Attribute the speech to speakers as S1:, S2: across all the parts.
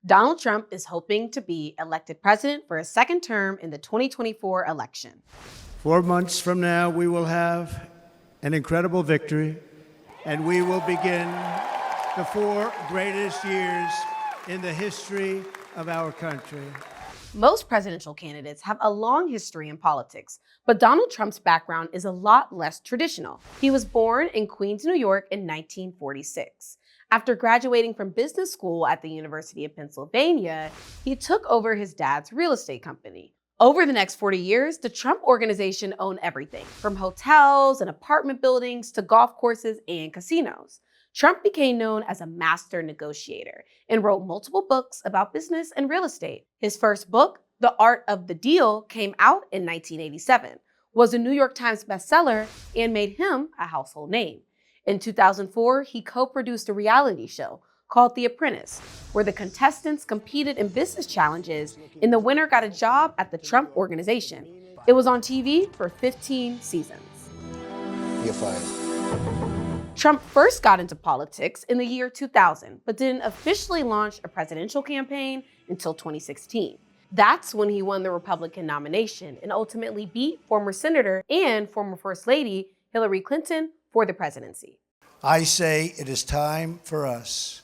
S1: Donald Trump is hoping to be elected president for a second term in the 2024 election.
S2: 4 months from now, we will have an incredible victory, and we will begin the 4 greatest years in the history of our country.
S1: Most presidential candidates have a long history in politics, but Donald Trump's background is a lot less traditional. He was born in Queens, New York in 1946. After graduating from business school at the University of Pennsylvania, he took over his dad's real estate company. Over the next 40 years, the Trump Organization owned everything, from hotels and apartment buildings to golf courses and casinos. Trump became known as a master negotiator and wrote multiple books about business and real estate. His first book, The Art of the Deal, came out in 1987, was a New York Times bestseller, and made him a household name. In 2004, he co-produced a reality show called The Apprentice, where the contestants competed in business challenges and the winner got a job at the Trump Organization. It was on TV for 15 seasons.
S3: You're fired.
S1: Trump first got into politics in the year 2000, but didn't officially launch a presidential campaign until 2016. That's when he won the Republican nomination and ultimately beat former Senator and former First Lady Hillary Clinton for the presidency.
S2: I say it is time for us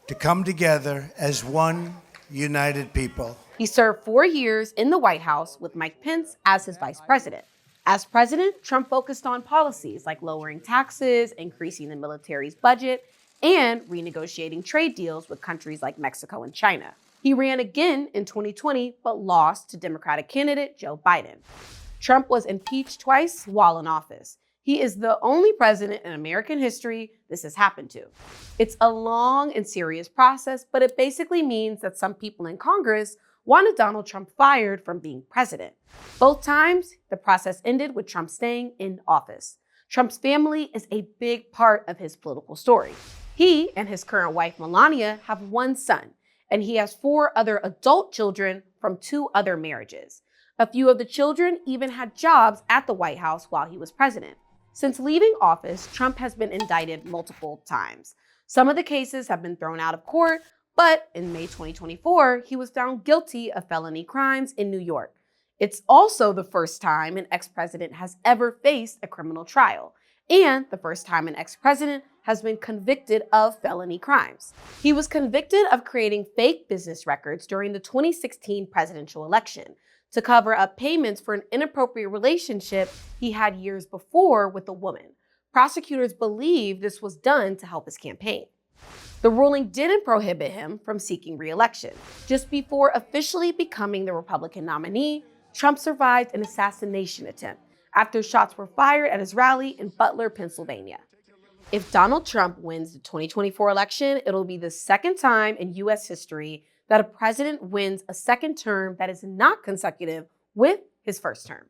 S2: to come together as one united people.
S1: He served 4 years in the White House with Mike Pence as his vice president. As president, Trump focused on policies like lowering taxes, increasing the military's budget, and renegotiating trade deals with countries like Mexico and China. He ran again in 2020, but lost to Democratic candidate Joe Biden. Trump was impeached twice while in office. He is the only president in American history this has happened to. It's a long and serious process, but it basically means that some people in Congress wanted Donald Trump fired from being president. Both times, the process ended with Trump staying in office. Trump's family is a big part of his political story. He and his current wife, Melania, have 1 son, and he has 4 other adult children from 2 other marriages. A few of the children even had jobs at the White House while he was president. Since leaving office, Trump has been indicted multiple times. Some of the cases have been thrown out of court, but in May 2024, he was found guilty of felony crimes in New York. It's also the first time an ex-president has ever faced a criminal trial, and the first time an ex-president has been convicted of felony crimes. He was convicted of creating fake business records during the 2016 presidential election to cover up payments for an inappropriate relationship he had years before with a woman. Prosecutors believe this was done to help his campaign. The ruling didn't prohibit him from seeking re-election. Just before officially becoming the Republican nominee, Trump survived an assassination attempt after shots were fired at his rally in Butler, Pennsylvania. If Donald Trump wins the 2024 election, it'll be the second time in U.S. history that a president wins a second term that is not consecutive with his first term.